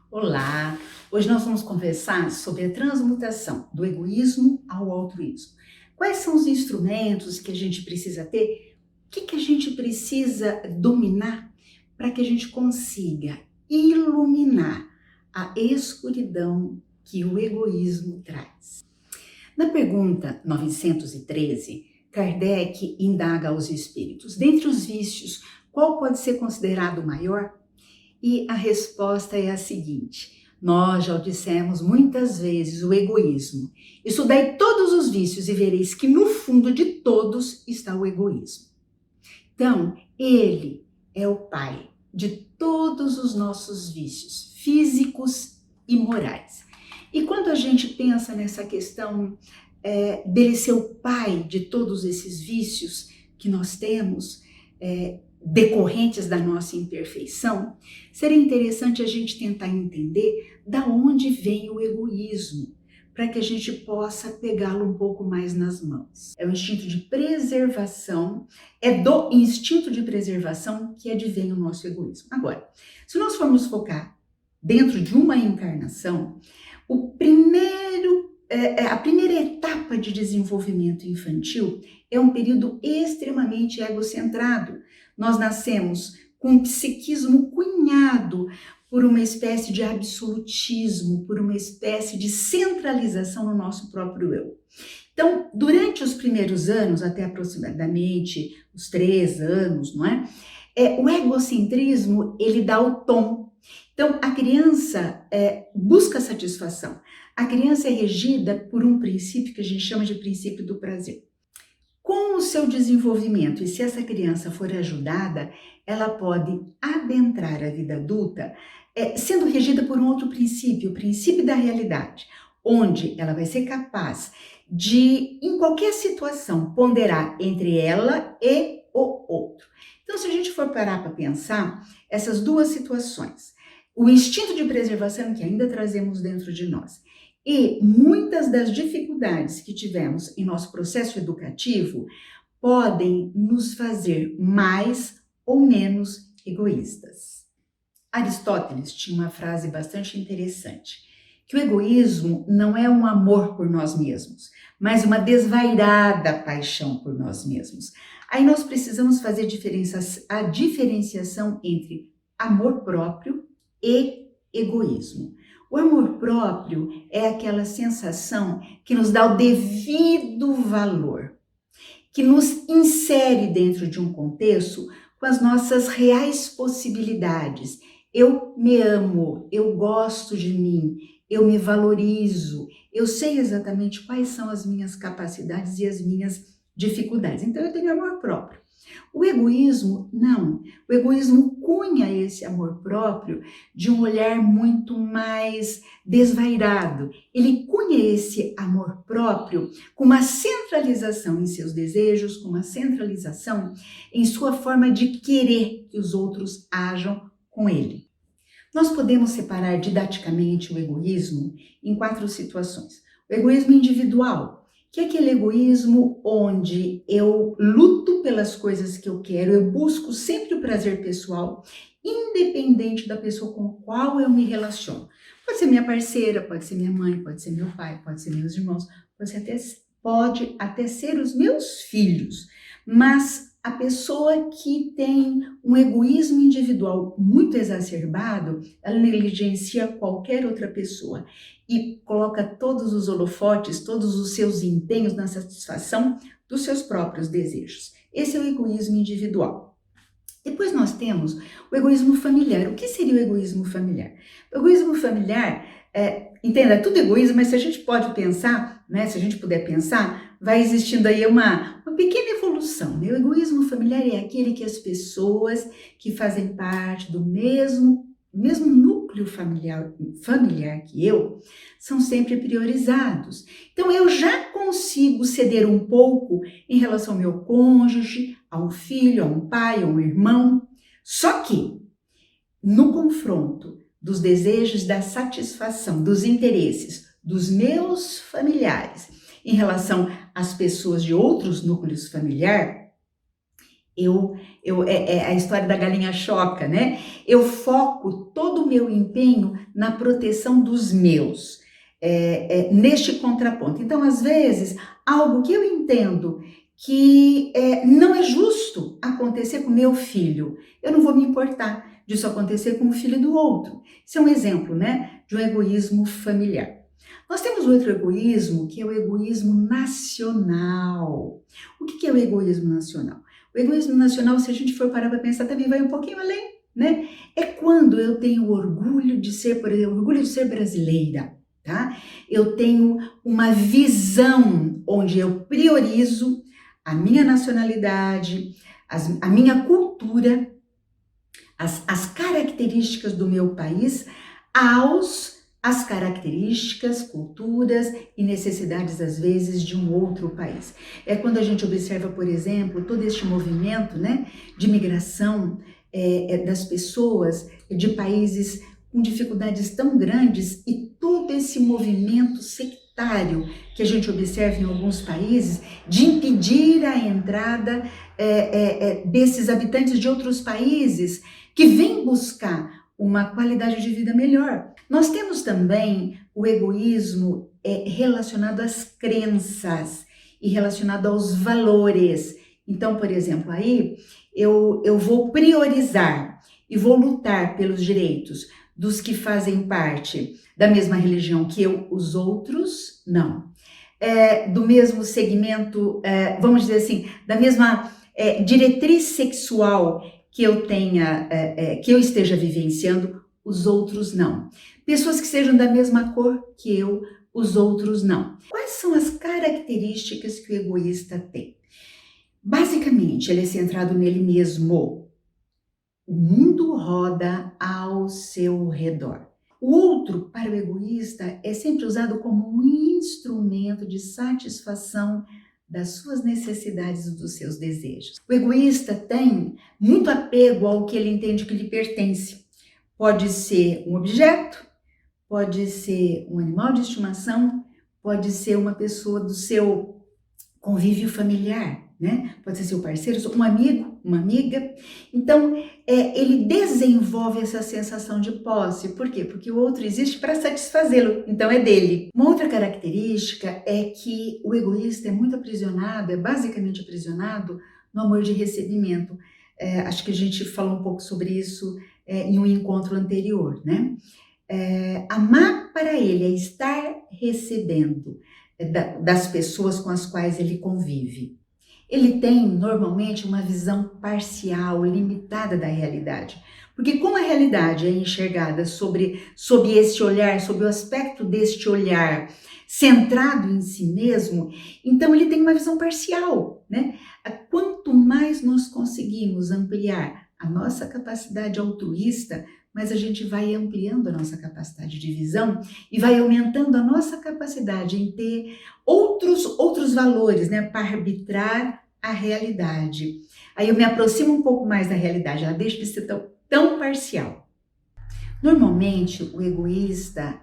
Olá! Hoje nós vamos conversar sobre a transmutação do egoísmo ao altruísmo. Quais são os instrumentos que a gente precisa ter? O que a gente precisa dominar para que a gente consiga iluminar a escuridão que o egoísmo traz? Na pergunta 913, Kardec indaga aos espíritos: dentre os vícios, qual pode ser considerado o maior? E a resposta é a seguinte: nós já o dissemos muitas vezes, o egoísmo. Estudai todos os vícios e vereis que no fundo de todos está o egoísmo. Então, ele é o pai de todos os nossos vícios, físicos e morais. E quando a gente pensa nessa questão dele ser o pai de todos esses vícios que nós temos, decorrentes da nossa imperfeição, seria interessante a gente tentar entender da onde vem o egoísmo, para que a gente possa pegá-lo um pouco mais nas mãos. É o instinto de preservação, é do instinto de preservação que advém o nosso egoísmo. Agora, se nós formos focar dentro de uma encarnação, a primeira etapa de desenvolvimento infantil é um período extremamente egocentrado. Nós nascemos com um psiquismo cunhado por uma espécie de absolutismo, por uma espécie de centralização no nosso próprio eu. Então, durante os primeiros anos, até aproximadamente os 3 anos, não é? O egocentrismo, ele dá o tom. Então, a criança busca satisfação. A criança é regida por um princípio que a gente chama de princípio do prazer. Com o seu desenvolvimento, e se essa criança for ajudada, ela pode adentrar a vida adulta sendo regida por um outro princípio, o princípio da realidade, onde ela vai ser capaz de, em qualquer situação, ponderar entre ela e o outro. Então, se a gente for parar para pensar, essas duas situações, o instinto de preservação que ainda trazemos dentro de nós, e muitas das dificuldades que tivemos em nosso processo educativo podem nos fazer mais ou menos egoístas. Aristóteles tinha uma frase bastante interessante, que o egoísmo não é um amor por nós mesmos, mas uma desvairada paixão por nós mesmos. Aí nós precisamos fazer a diferenciação entre amor próprio e egoísmo. O amor próprio é aquela sensação que nos dá o devido valor, que nos insere dentro de um contexto com as nossas reais possibilidades. Eu me amo, eu gosto de mim, eu me valorizo, eu sei exatamente quais são as minhas capacidades e as minhas dificuldades. Então eu tenho amor próprio. O egoísmo, não. O egoísmo cunha esse amor próprio de um olhar muito mais desvairado. Ele cunha esse amor próprio com uma centralização em seus desejos, com uma centralização em sua forma de querer que os outros ajam com ele. Nós podemos separar didaticamente o egoísmo em 4 situações. O egoísmo individual, que é aquele egoísmo onde eu luto pelas coisas que eu quero, eu busco sempre o prazer pessoal, independente da pessoa com a qual eu me relaciono. Pode ser minha parceira, pode ser minha mãe, pode ser meu pai, pode ser meus irmãos, pode até ser os meus filhos, mas a pessoa que tem um egoísmo individual muito exacerbado, ela negligencia qualquer outra pessoa e coloca todos os holofotes, todos os seus empenhos na satisfação dos seus próprios desejos. Esse é o egoísmo individual. Depois nós temos o egoísmo familiar. O que seria o egoísmo familiar? O egoísmo familiar, entenda, é tudo egoísmo, mas se a gente pode pensar, né, se a gente puder pensar, vai existindo aí uma pequena evolução. Né? O egoísmo familiar é aquele que as pessoas que fazem parte do mesmo núcleo familiar que eu, são sempre priorizados. Então, eu já consigo ceder um pouco em relação ao meu cônjuge, a um filho, a um pai, a um irmão. Só que, no confronto dos desejos, da satisfação, dos interesses dos meus familiares em relação às pessoas de outros núcleos familiares, É a história da galinha choca, né? Eu foco todo o meu empenho na proteção dos meus, neste contraponto. Então, às vezes, algo que eu entendo que não é justo acontecer com meu filho, eu não vou me importar disso acontecer com o filho do outro. Isso é um exemplo, né, de um egoísmo familiar. Nós temos outro egoísmo, que é o egoísmo nacional. O que é o egoísmo nacional? O egoísmo nacional, se a gente for parar para pensar, também vai um pouquinho além, né? É quando eu tenho orgulho de ser, por exemplo, orgulho de ser brasileira, tá? Eu tenho uma visão onde eu priorizo a minha nacionalidade, a minha cultura, as características do meu país as características, culturas e necessidades, às vezes, de um outro país. É quando a gente observa, por exemplo, todo este movimento, né, de migração das pessoas de países com dificuldades tão grandes e todo esse movimento sectário que a gente observa em alguns países de impedir a entrada desses habitantes de outros países que vêm buscar uma qualidade de vida melhor. Nós temos também o egoísmo relacionado às crenças e relacionado aos valores. Então, por exemplo, aí eu vou priorizar e vou lutar pelos direitos dos que fazem parte da mesma religião que eu, os outros não. Do mesmo segmento, vamos dizer assim, da mesma diretriz sexual que eu tenha, que eu esteja vivenciando, os outros não. Pessoas que sejam da mesma cor que eu, os outros não. Quais são as características que o egoísta tem? Basicamente, ele é centrado nele mesmo. O mundo roda ao seu redor. O outro, para o egoísta, é sempre usado como um instrumento de satisfação das suas necessidades e dos seus desejos. O egoísta tem muito apego ao que ele entende que lhe pertence. Pode ser um objeto, pode ser um animal de estimação, pode ser uma pessoa do seu convívio familiar, né? Pode ser seu parceiro, um amigo, uma amiga. Então, ele desenvolve essa sensação de posse. Por quê? Porque o outro existe para satisfazê-lo, então é dele. Uma outra característica é que o egoísta é muito aprisionado, é basicamente aprisionado no amor de recebimento. Acho que a gente falou um pouco sobre isso em um encontro anterior, né? Amar para ele é estar recebendo das pessoas com as quais ele convive. Ele tem, normalmente, uma visão parcial, limitada da realidade. Porque como a realidade é enxergada sob esse olhar, sob o aspecto deste olhar centrado em si mesmo, então ele tem uma visão parcial, né? Quanto mais nós conseguimos ampliar a nossa capacidade altruísta, mas a gente vai ampliando a nossa capacidade de visão e vai aumentando a nossa capacidade em ter outros valores, né, para arbitrar a realidade. Aí eu me aproximo um pouco mais da realidade, ela deixa de ser tão parcial. Normalmente, o egoísta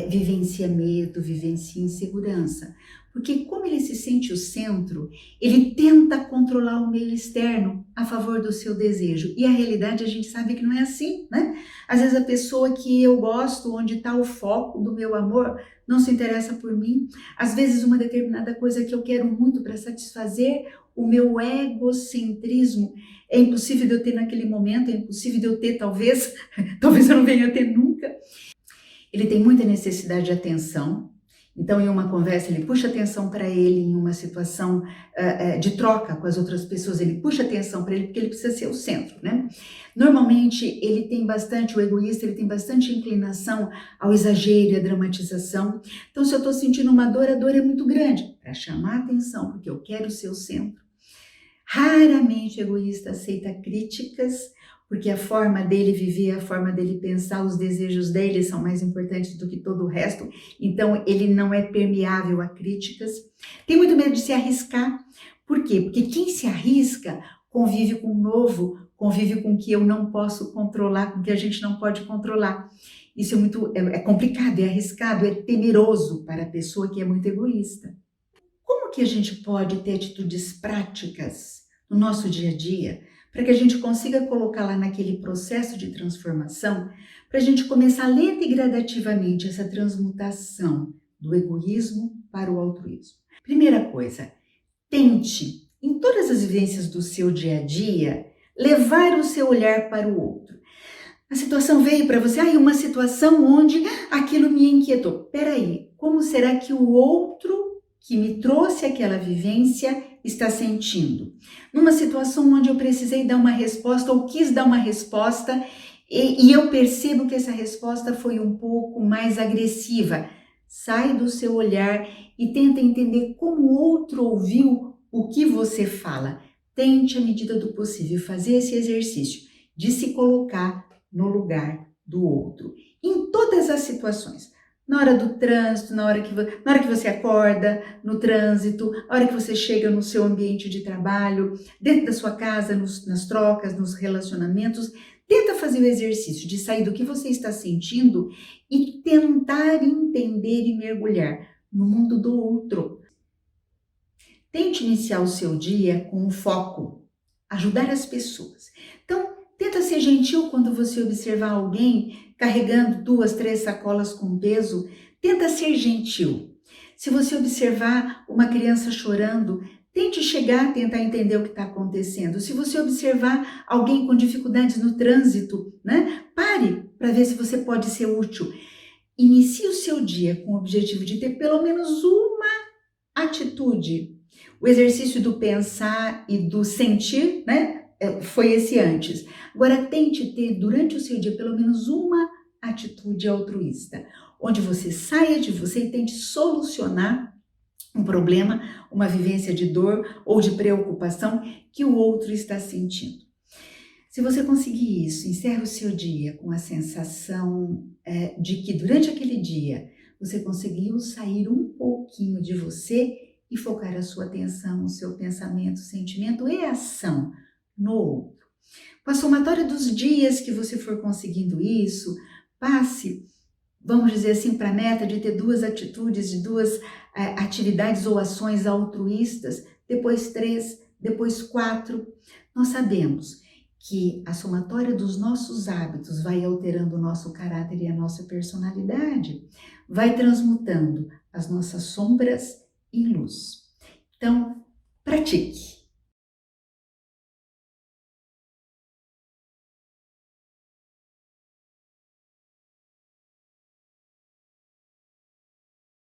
vivencia medo, vivencia insegurança, porque como ele se sente o centro, ele tenta controlar o meio externo a favor do seu desejo. E a realidade a gente sabe que não é assim, né? Às vezes a pessoa que eu gosto, onde está o foco do meu amor, não se interessa por mim. Às vezes uma determinada coisa que eu quero muito para satisfazer o meu egocentrismo é impossível de eu ter naquele momento, é impossível de eu ter talvez eu não venha a ter nunca. Ele tem muita necessidade de atenção, então em uma conversa ele puxa atenção para ele, em uma situação de troca com as outras pessoas, ele puxa atenção para ele porque ele precisa ser o centro, né? Normalmente ele tem bastante, o egoísta, ele tem bastante inclinação ao exagero e à dramatização. Então se eu estou sentindo uma dor, a dor é muito grande, para chamar a atenção, porque eu quero ser o centro. Raramente o egoísta aceita críticas, porque a forma dele viver, a forma dele pensar, os desejos dele são mais importantes do que todo o resto, então ele não é permeável a críticas. Tem muito medo de se arriscar. Por quê? Porque quem se arrisca convive com o novo, convive com o que eu não posso controlar, com o que a gente não pode controlar. Isso é complicado, é arriscado, é temeroso para a pessoa que é muito egoísta. Como que a gente pode ter atitudes práticas no nosso dia a dia, para que a gente consiga colocar lá naquele processo de transformação, para a gente começar lenta e gradativamente essa transmutação do egoísmo para o altruísmo. Primeira coisa, tente, em todas as vivências do seu dia a dia, levar o seu olhar para o outro. A situação veio para você, uma situação onde aquilo me inquietou. Peraí, como será que o outro que me trouxe aquela vivência está sentindo? Numa situação onde eu precisei dar uma resposta ou quis dar uma resposta e eu percebo que essa resposta foi um pouco mais agressiva. Sai do seu olhar e tenta entender como o outro ouviu o que você fala. Tente, à medida do possível, fazer esse exercício de se colocar no lugar do outro, em todas as situações. Na hora do trânsito, na hora que você acorda, no trânsito, na hora que você chega no seu ambiente de trabalho, dentro da sua casa, nas trocas, nos relacionamentos. Tenta fazer o exercício de sair do que você está sentindo e tentar entender e mergulhar no mundo do outro. Tente iniciar o seu dia com um foco, ajudar as pessoas. Então, tenta ser gentil quando você observar alguém carregando 2, 3 sacolas com peso. Tenta ser gentil. Se você observar uma criança chorando, tente chegar, tentar entender o que está acontecendo. Se você observar alguém com dificuldades no trânsito, pare para ver se você pode ser útil. Inicie o seu dia com o objetivo de ter pelo menos uma atitude. O exercício do pensar e do sentir, foi esse antes. Agora tente ter durante o seu dia pelo menos uma atitude altruísta, onde você saia de você e tente solucionar um problema, uma vivência de dor ou de preocupação que o outro está sentindo. Se você conseguir isso, encerre o seu dia com a sensação de que durante aquele dia você conseguiu sair um pouquinho de você e focar a sua atenção, o seu pensamento, sentimento e ação no outro. Com a somatória dos dias que você for conseguindo isso, passe, vamos dizer assim, para a meta de ter 2 atitudes, de 2 atividades ou ações altruístas, depois 3, depois 4. Nós sabemos que a somatória dos nossos hábitos vai alterando o nosso caráter e a nossa personalidade, vai transmutando as nossas sombras em luz. Então, pratique!